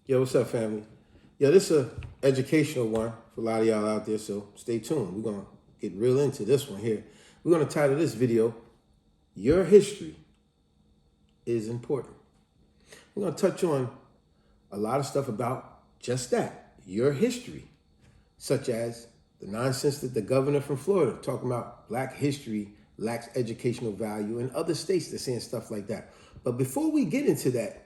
Yo, what's up, family? Yo, this is an educational one for a lot of y'all out there, so stay tuned. We're going to get real into this one here. We're going to title this video, Your History is Important. We're going to touch on a lot of stuff about just that, your history, such as the nonsense that the governor from Florida talking about black history lacks educational value, and other states that saying stuff like that. But before we get into that,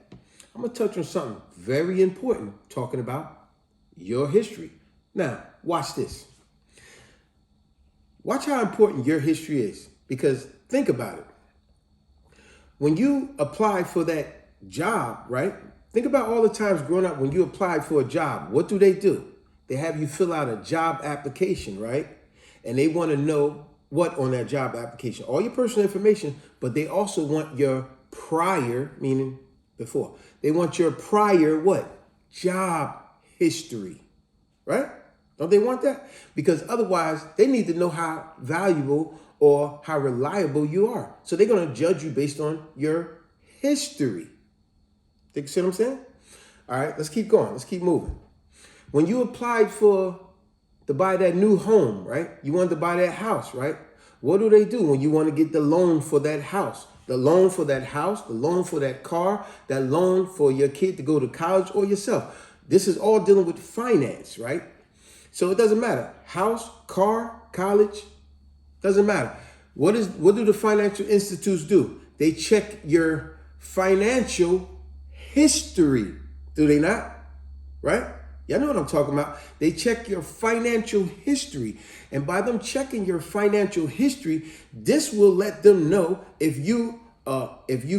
I'm going to touch on something very important, talking about your history. Now, watch this. Watch how important your history is, because think about it. When you apply for that job, right? Think about all the times growing up when you applied for a job. What do? They have you fill out a job application, right? And they want to know what on that job application? All your personal information, but they also want your prior, meaning before. They want your prior what? Job history, right? Don't they want that? Because otherwise, they need to know how valuable or how reliable you are. So they're going to judge you based on your history. You see what I'm saying? All right, let's keep going. Let's keep moving. When you applied to buy that new home, right? You wanted to buy that house, right? What do when you want to get the loan for that house? The loan for that house, the loan for that car, that loan for your kid to go to college or yourself. This is all dealing with finance, right? So it doesn't matter. House, car, college, doesn't matter. What do the financial institutes do? They check your financial history. Do they not? Right? Y'all know what I'm talking about. They check your financial history. And by them checking your financial history, this will let them know if you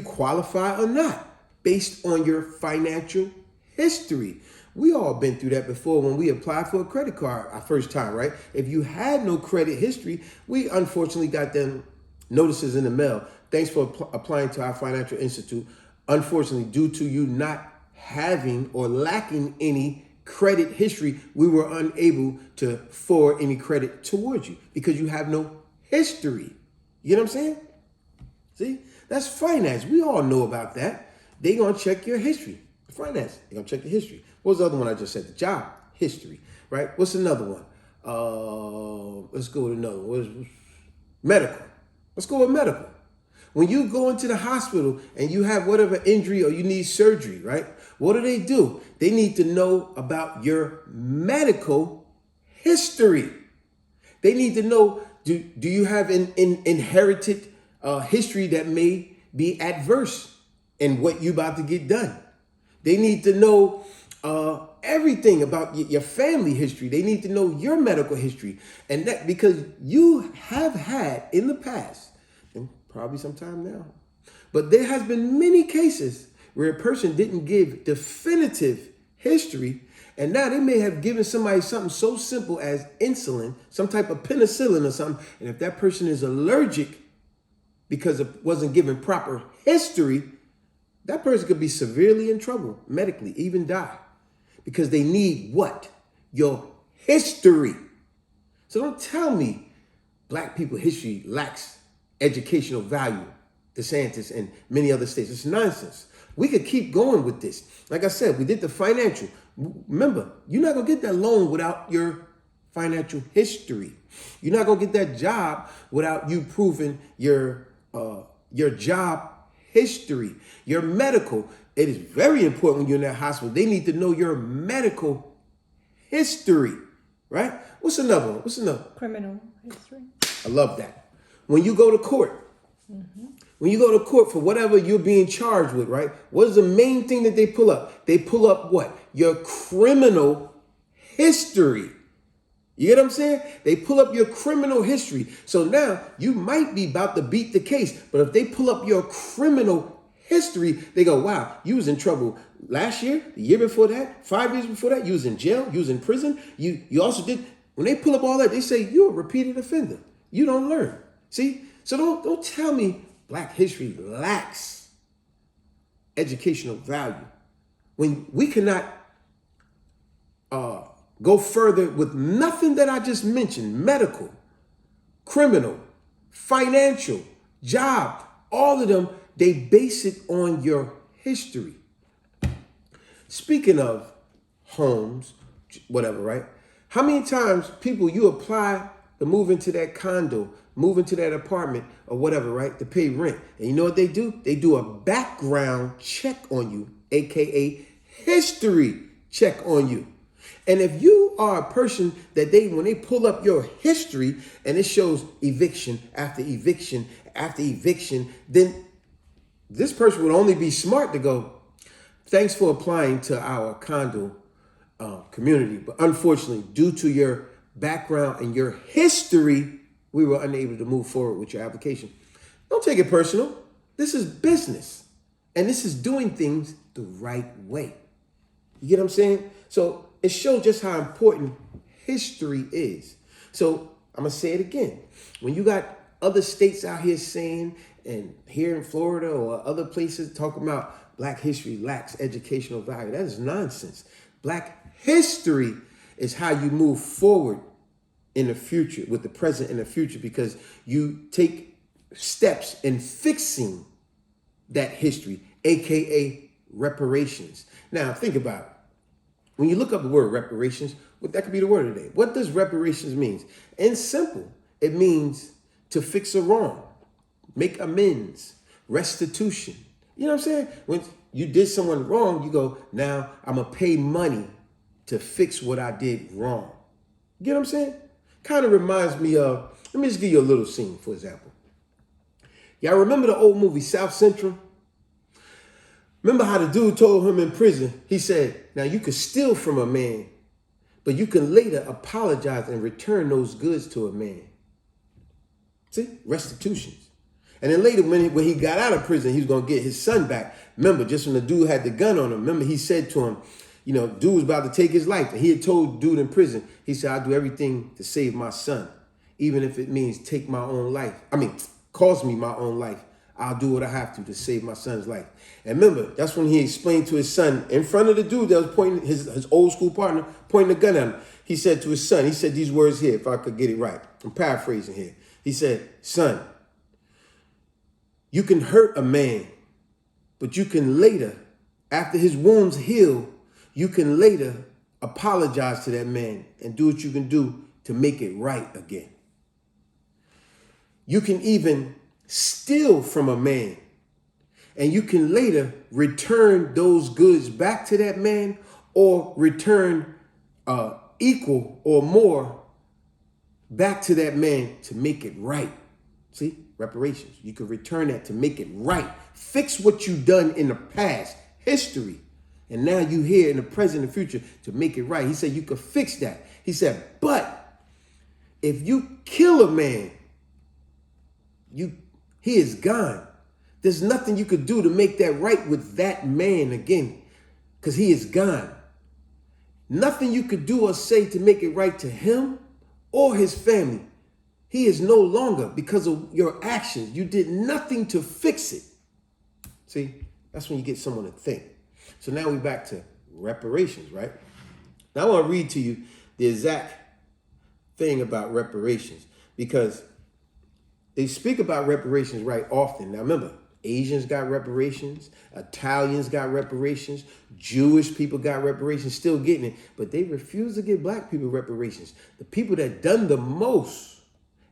qualify or not based on your financial history. We all been through that before when we applied for a credit card our first time, right? If you had no credit history, we unfortunately got them notices in the mail. Thanks for applying to our financial institute. Unfortunately, due to you not having or lacking any credit history, we were unable to forward any credit towards you because you have no history. You know what I'm saying? See, that's finance. We all know about that. They're going to check your history. Finance, they're going to check the history. What's the other one I just said? The job history, right? What's another one? Let's go with another one. Medical. Let's go with medical. When you go into the hospital and you have whatever injury or you need surgery, right? What do? They need to know about your medical history. They need to know, do you have an inherited history that may be adverse in what you about to get done? They need to know everything about your family history. They need to know your medical history. And that because you have had in the past, and probably sometime now, but there has been many cases where a person didn't give definitive history, and now they may have given somebody something so simple as insulin, some type of penicillin or something, and if that person is allergic because it wasn't given proper history, that person could be severely in trouble medically, even die, because they need what? Your history. So don't tell me black people history lacks educational value, DeSantis and many other states. It's nonsense. We could keep going with this. Like I said, we did the financial. Remember, you're not going to get that loan without your financial history. You're not going to get that job without you proving your job history. Your medical. It is very important when you're in that hospital. They need to know your medical history, right? What's another one? Criminal history. I love that. When you go to court, when you go to court for whatever you're being charged with, right? What is the main thing that they pull up? They pull up what? Your criminal history. You get what I'm saying? They pull up your criminal history. So now you might be about to beat the case, but if they pull up your criminal history, they go, wow, you was in trouble last year, the year before that, 5 years before that, you was in jail, you was in prison. You also did, when they pull up all that, they say you're a repeated offender. You don't learn. See? So don't tell me black history lacks educational value when we cannot go further with nothing that I just mentioned: medical, criminal, financial, job, all of them, they base it on your history. Speaking of homes, whatever, right? How many times people you apply to move into that condo, move into that apartment or whatever, right? To pay rent. And you know what they do? They do a background check on you, AKA history check on you. And if you are a person that when they pull up your history and it shows eviction after eviction after eviction, then this person would only be smart to go, thanks for applying to our condo community. But unfortunately, due to your background and your history, we were unable to move forward with your application. Don't take it personal. This is business. And this is doing things the right way. You get what I'm saying? So it shows just how important history is. So I'm going to say it again. When you got other states out here saying, and here in Florida or other places talking about Black history lacks educational value, that is nonsense. Black history is how you move forward in the future, with the present and the future, because you take steps in fixing that history, AKA reparations. Now, think about it. When you look up the word reparations, that could be the word of the day. What does reparations mean? In simple, it means to fix a wrong, make amends, restitution. You know what I'm saying? When you did someone wrong, you go, now I'm going to pay money to fix what I did wrong. You get what I'm saying? Kind of reminds me of, let me just give you a little scene, for example. Y'all remember the old movie South Central? Remember how the dude told him in prison, he said, now you could steal from a man, but you can later apologize and return those goods to a man. See, restitutions. And then later when he got out of prison, he was going to get his son back. Remember, just when the dude had the gun on him, remember he said to him, you know, dude was about to take his life. And he had told dude in prison, he said, I'll do everything to save my son, even if it means take my own life. Cost me my own life. I'll do what I have to save my son's life. And remember, that's when he explained to his son in front of the dude that was pointing, his old school partner, pointing the gun at him. He said to his son, he said these words here, if I could get it right. I'm paraphrasing here. He said, son, you can hurt a man, but you can later, after his wounds heal, you can later apologize to that man and do what you can do to make it right again. You can even steal from a man, and you can later return those goods back to that man, or return equal or more back to that man to make it right. See, reparations. You can return that to make it right. Fix what you've done in the past, history. And now you here in the present and future to make it right. He said you could fix that. He said, but if you kill a man, he is gone. There's nothing you could do to make that right with that man again, because he is gone. Nothing you could do or say to make it right to him or his family. He is no longer, because of your actions. You did nothing to fix it. See, that's when you get someone to think. So now we're back to reparations, right? Now I want to read to you the exact thing about reparations, because they speak about reparations right often. Now remember, Asians got reparations, Italians got reparations, Jewish people got reparations, still getting it, but they refuse to give Black people reparations. The people that done the most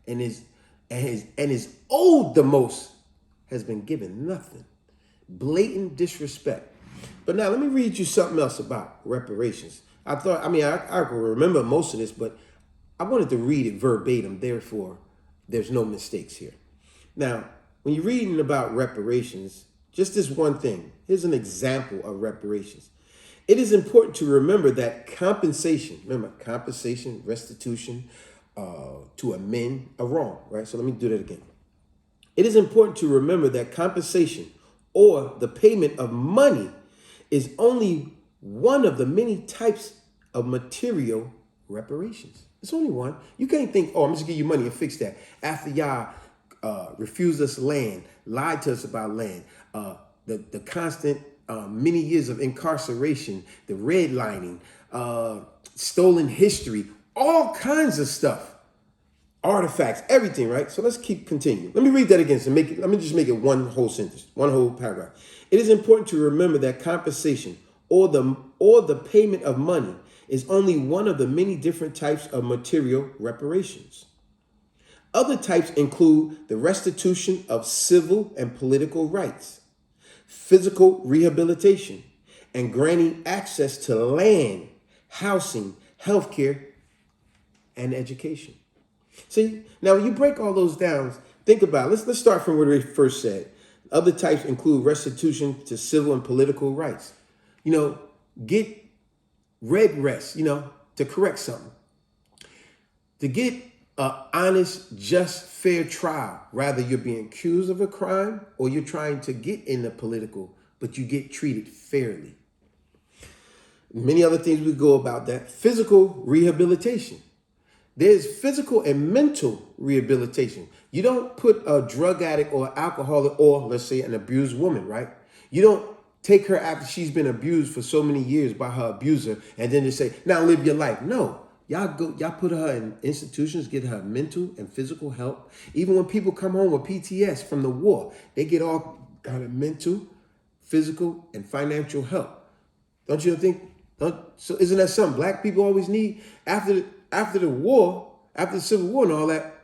and is owed the most has been given nothing. Blatant disrespect. But now let me read you something else about reparations. I can remember most of this, but I wanted to read it verbatim, therefore there's no mistakes here. Now, when you're reading about reparations, just this one thing. Here's an example of reparations. It is important to remember that compensation, restitution, to amend a wrong, right? So let me do that again. It is important to remember that compensation or the payment of money is only one of the many types of material reparations. It's only one. You can't think, I'm just gonna give you money and fix that. After y'all refused us land, lied to us about land, the constant many years of incarceration, the redlining, stolen history, all kinds of stuff, artifacts, everything, right? So let's continue. Let me read that again. Let me just make it one whole sentence, one whole paragraph. It is important to remember that compensation or the payment of money is only one of the many different types of material reparations. Other types include the restitution of civil and political rights, physical rehabilitation, and granting access to land, housing, healthcare, and education. See, now when you break all those down, think about it. Let's start from where they first said. Other types include restitution to civil and political rights. Get redress, to correct something. To get an honest, just, fair trial. Rather, you're being accused of a crime or you're trying to get in the political, but you get treated fairly. Many other things we go about that. Physical rehabilitation. There's physical and mental rehabilitation. You don't put a drug addict or alcoholic or, let's say, an abused woman, right? You don't take her after she's been abused for so many years by her abuser and then just say, now live your life. No. Y'all put her in institutions, get her mental and physical help. Even when people come home with PTS from the war, they get all kind of mental, physical, and financial help. Don't you think? So isn't that something black people always need? After the war, after the Civil War and all that,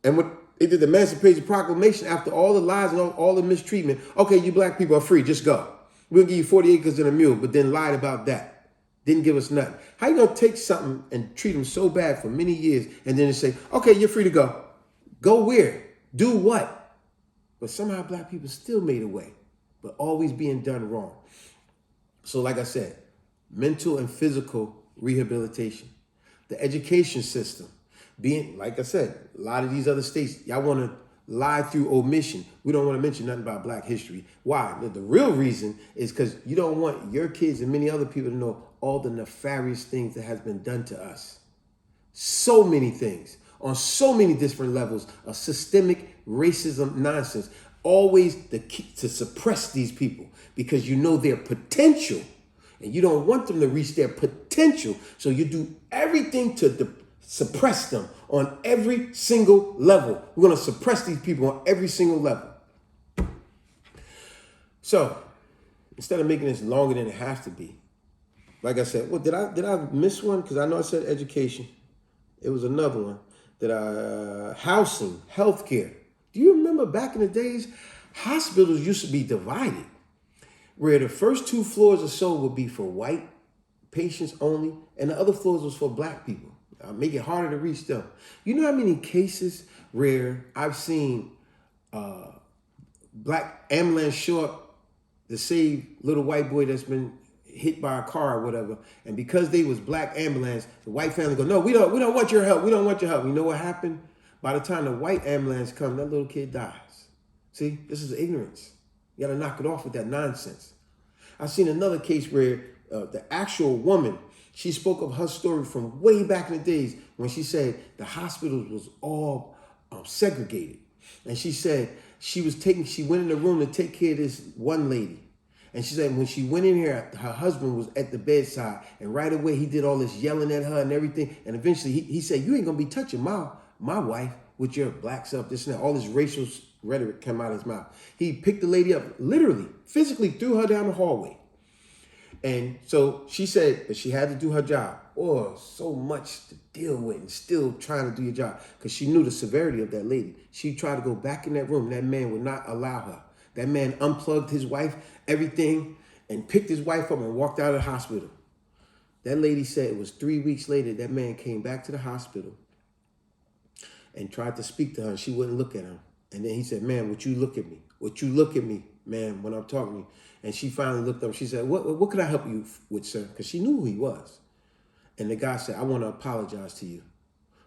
and when they did the Emancipation Proclamation, after all the lies and all the mistreatment, okay, you black people are free, just go. We'll give you 40 acres and a mule, but then lied about that. Didn't give us nothing. How you gonna take something and treat them so bad for many years and then say, okay, you're free to go. Go where? Do what? But somehow black people still made a way, but always being done wrong. So like I said, mental and physical rehabilitation. The education system. Being, like I said, a lot of these other states, y'all want to lie through omission. We don't want to mention nothing about black history. Why? The real reason is because you don't want your kids and many other people to know all the nefarious things that has been done to us. So many things on so many different levels of systemic racism nonsense. Always the key to suppress these people because you know their potential and you don't want them to reach their potential. So you do everything to suppress them on every single level. We're going to suppress these people on every single level. So instead of making this longer than it has to be, like I said, did I miss one? Because I know I said education. It was another one. Housing, healthcare. Do you remember back in the days, hospitals used to be divided, where the first 2 floors or so would be for white patients only, and the other floors was for black people. Make it harder to reach them. You know how many cases where I've seen black ambulance show up to save little white boy that's been hit by a car or whatever, and because they was black ambulance, the white family go, no, we don't want your help. We don't want your help. You know what happened? By the time the white ambulance comes, that little kid dies. See, this is ignorance. You got to knock it off with that nonsense. I've seen another case where the actual woman, she spoke of her story from way back in the days when she said the hospitals was all segregated. And she said she went in the room to take care of this one lady. And she said when she went in here, her husband was at the bedside. And right away, he did all this yelling at her and everything. And eventually, he said, you ain't going to be touching my wife with your black self, this and that. All this racial rhetoric came out of his mouth. He picked the lady up, literally, physically threw her down the hallway. And so she said that she had to do her job. Oh, so much to deal with and still trying to do your job because she knew the severity of that lady. She tried to go back in that room. And that man would not allow her. That man unplugged his wife, everything, and picked his wife up and walked out of the hospital. That lady said it was 3 weeks later that man came back to the hospital and tried to speak to her. And she wouldn't look at him. And then he said, man, would you look at me? Would you look at me, man, when I'm talking to you? And she finally looked up. She said, what could I help you with, sir? Because she knew who he was. And the guy said, I want to apologize to you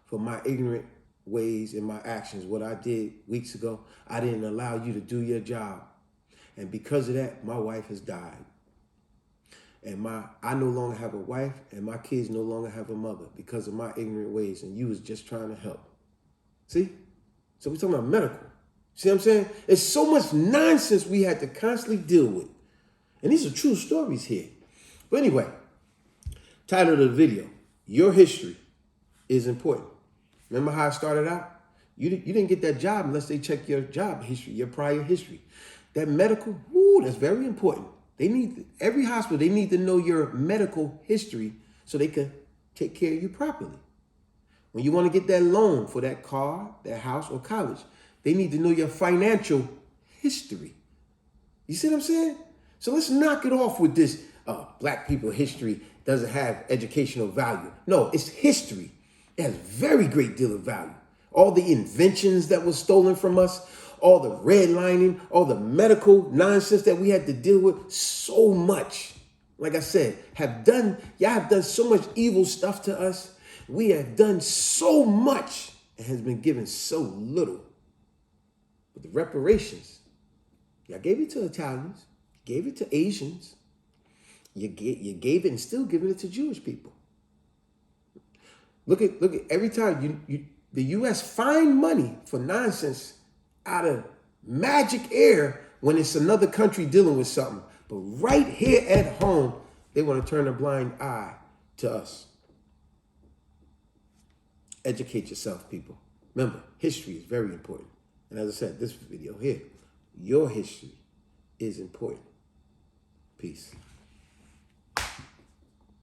for my ignorant ways and my actions. What I did weeks ago, I didn't allow you to do your job. And because of that, my wife has died. And I no longer have a wife and my kids no longer have a mother because of my ignorant ways. And you was just trying to help. See? So we're talking about medical. See what I'm saying? It's so much nonsense we had to constantly deal with. And these are true stories here. But anyway, title of the video, Your History is Important. Remember how I started out? You didn't get that job unless they check your job history, your prior history. That medical, that's very important. Every hospital, they need to know your medical history so they can take care of you properly. When you want to get that loan for that car, that house, or college, they need to know your financial history. You see what I'm saying? So let's knock it off with this black people history doesn't have educational value. No, it's history. It has very great deal of value. All the inventions that were stolen from us, all the redlining, all the medical nonsense that we had to deal with, so much. Like I said, y'all have done so much evil stuff to us. We have done so much and has been given so little. But the reparations, y'all gave it to Italians, gave it to Asians, you gave it and still giving it to Jewish people. Look at every time the U.S. find money for nonsense out of magic air when it's another country dealing with something. But right here at home, they want to turn a blind eye to us. Educate yourself, people. Remember, history is very important. And as I said, this video here, your history is important. Peace.